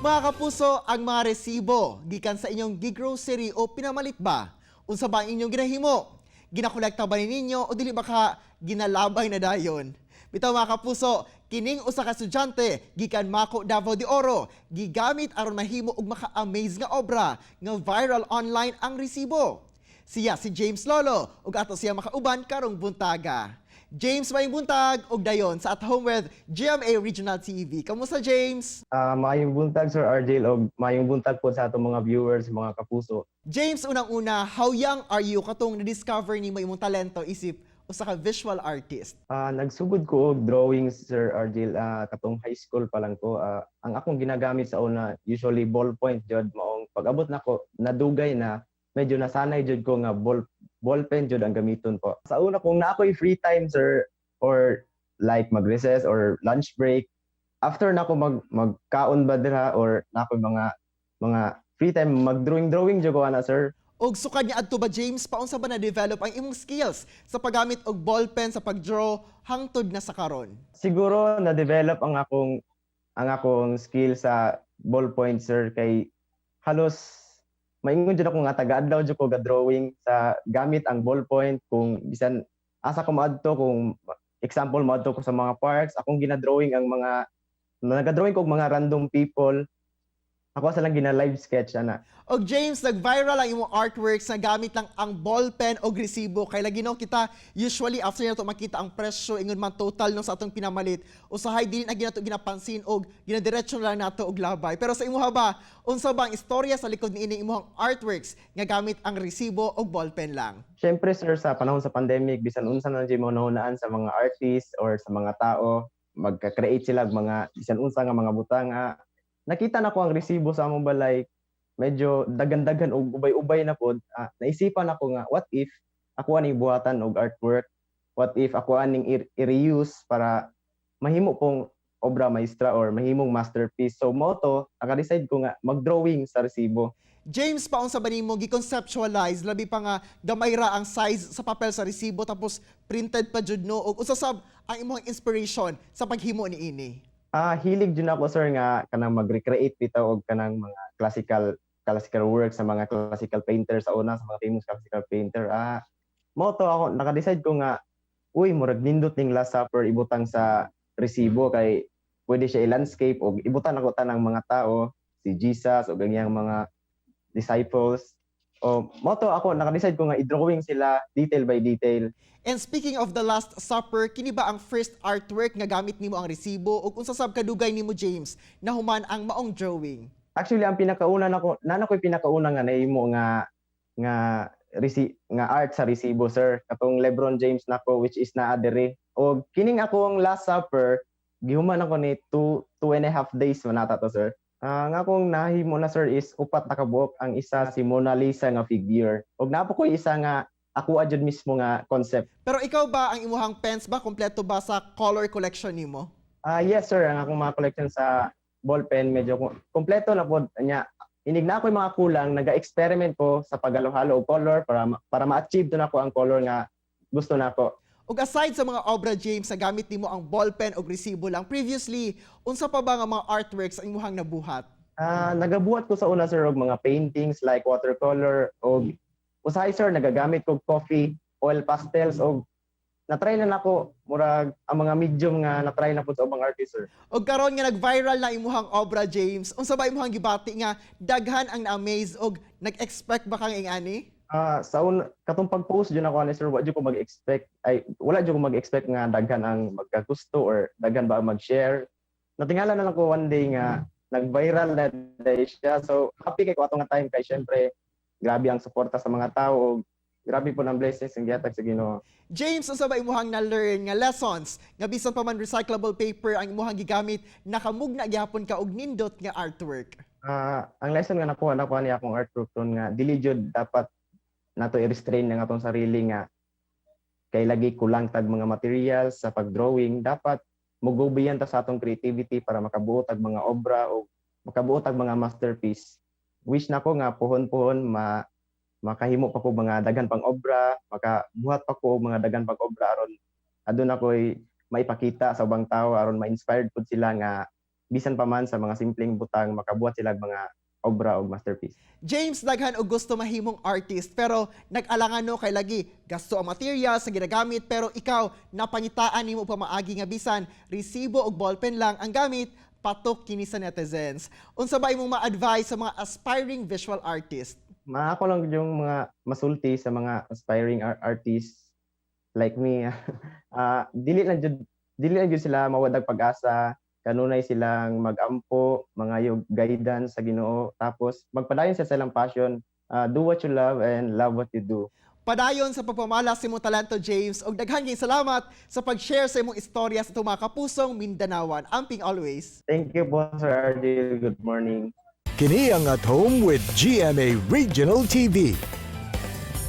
Mga kapuso, ang mga resibo, gikan sa inyong gigrocery o pinamalit ba? Unsa ba ang inyong ginahimo? Ginakolekta ba ninyo o dili ba ka ginalabay na dayon? Bitaw mga kapuso, kining usa ka estudyante gikan Mako Davao de Oro, gigamit aron mahimo og maka-amaze nga obra nga viral online ang resibo. Siya si James Lolo ug ato siya makauban karong buntaga. James, maayong buntag og dayon sa At Home with GMA Regional TV. Kamusta, James? Maayong buntag Sir RJ o maayong buntag po sa atong mga viewers, mga kapuso. James, unang-una, how young are you katong na-discover ni mo imong talento isip usa ka visual artist? Nagsugod ko og drawing Sir RJ katong high school pa lang ko. Ang akong ginagamit sa una usually ballpoint jud maong pag-abot nako nadugay na medyo nasanay jud ko nga ballpen jud ang gamiton po. Sa una kung na ako'y free time sir or like mag-recess or lunch break, after nako magkaon ba dira or na ako'y mga free time mag-drawing jud ko ana sir. Og sukad niya adto ba, James, paunsa ba na-develop ang imong skills sa paggamit og ballpen sa pagdraw hangtod na sa karon? Siguro na-develop ang akong skill sa ballpoint sir kay halos maingon jud ako nga taga-adlaw jud ko ga drawing sa gamit ang ballpoint kung bisan asa ko maadto kung example maadto ko sa mga parks akong gina-drawing ang mga naga-drawing ko og mga random people. Ako sa lang gina-live sketch ana. Og James, nag-viral ang imong artworks na gamit lang ang ballpen o resibo. Kay lagi no kita usually after nato makita ang presyo ingon man total no sa atong pinamalit. Usahay dili na ginato ginapansin og ginadiretso lang nato og labay. Pero sa imuha ba, unsa ba ang istorya sa likod niini imong artworks nga gamit ang resibo o ballpen lang? Syempre sir sa panahon sa pandemic bisan unsa na jud mo nahunaan sa mga artists or sa mga tao magka-create sila og mga bisan unsa nga mga butanga. Nakita na ko ang resibo sa among balay, medyo dagan-dagan og ubay-ubay na pod. Naisipan ako nga, what if ako aning buhatan og artwork? What if ako aning i-reuse para mahimo pong obra maestra or mahimong masterpiece? So mo to, naka-decide ko nga mag-drawing sa resibo. James, paunsa ba nimo gi-conceptualize labi pa nga gamay ra ang size sa papel sa resibo tapos printed pa jud no og usasab ang imong inspiration sa paghimo niini? Hilig din ako sir nga kanang mag-recreate bitaw og kanang mga classical work sa mga classical painter sa una sa mga famous classical painter. Mo to ako naka-decide ko nga uy murag nindot ning Last Supper ibutang sa resibo kay pwede siya i-landscape og ibutan ako tanang mga tao, si Jesus o ganyang mga disciples. O mo to ako naka-decide ko nga i-drawing sila detail by detail. And speaking of the Last Supper, kini ba ang first artwork nga gamit nimo ang resibo ug unsa sab kadugay nimo, James, na human ang maong drawing? Actually ang pinakauna nako ko'y pinakauna nga nahimo nga art sa resibo sir katong LeBron James nako which is naa diri. Og kining akong Last Supper gihuman ako ni 2.5 days man nata to sir. Ang akong nahimo na sir is upat na kabuok ang isa si Mona Lisa nga figure. Og napo ko isa nga ako adjud mismo nga concept. Pero ikaw ba, ang imuhang pens ba kompleto ba sa color collection nimo? Yes sir, ang akong mga collection sa ballpen medyo kompleto na po nya. Inig na ako yung mga kulang, naga-experiment ko sa paghalo-halo og color para ma-achieve to nako ang color nga gusto nako. Ug aside sa mga obra, James, sa gamit nimo ang ballpen o resibo lang previously, unsa pa ba nga mga artworks ang imuhang nabuhat? Nagabuhat ko sa una sir og mga paintings like watercolor og usahay sir nagagamit kog coffee, oil pastels og na-try na nako murag ang mga medium nga na-try na pud sa ubang artist sir. Og karon nga nag-viral na imuhang obra, James, unsa ba imuhang gibati nga daghan ang na-amaze og nag-expect ba kang ingani? Katong pag-post jud ako ani sir, wala jud ko mag-expect nga daghan ang magkagusto or daghan ba ang mag-share. Natingala na lang ko one day nga nag-viral na day siya. So happy kay ko atong nga time kay syempre grabe ang suporta sa mga tao. Grabe po ng blessings ang gihatag sa Ginoo. James, unsa ba imuhang na-learn nga lessons nga bisan pa man recyclable paper ang imuhang gigamit nakamugna gyapon ka og nindot nga artwork? Ang lesson nga nakuha ni akong artwork ron nga dili jud dapat nato i-restrain nga atong sarili nga kay lagi kulang tag mga materials sa pagdrawing. Dapat mugubiyan ta sa atong creativity para makabuo tag mga obra o makabuo tag mga masterpiece. Wish nako nga puhon-puhon makahimo pa ko mga daghan pang obra, makabuhat pa ko mga daghan pang obra aron adun ako'y maipakita sa ubang tao aron ma-inspired pud sila nga bisan pa man sa mga simpleng butang makabuhat sila og mga obra o masterpiece. James, daghan og gusto mahimong artist pero nag-alangan no kay lagi gasto ang material sa ginagamit pero ikaw napangitaan nimo pamaagi nga bisan resibo og ballpen lang ang gamit patok kini sa netizens. Unsa ba imong ma-advise sa mga aspiring visual artist? Ako lang yung mga masulti sa mga aspiring artists like me. Dili lang jud sila mawadag pag-asa, kanunay silang mag-ampo, mga yung guidance sa Ginoo, tapos magpadayon sa silang passion. Do what you love and love what you do. Padayon sa pagpamalas sa imong talento, James, og daghang salamat sa pag-share sa imong istorya sa itong mga kapusong Mindanawan. Amping always. Thank you po, Sir RJ. Good morning. Kini ang At Home with GMA Regional TV.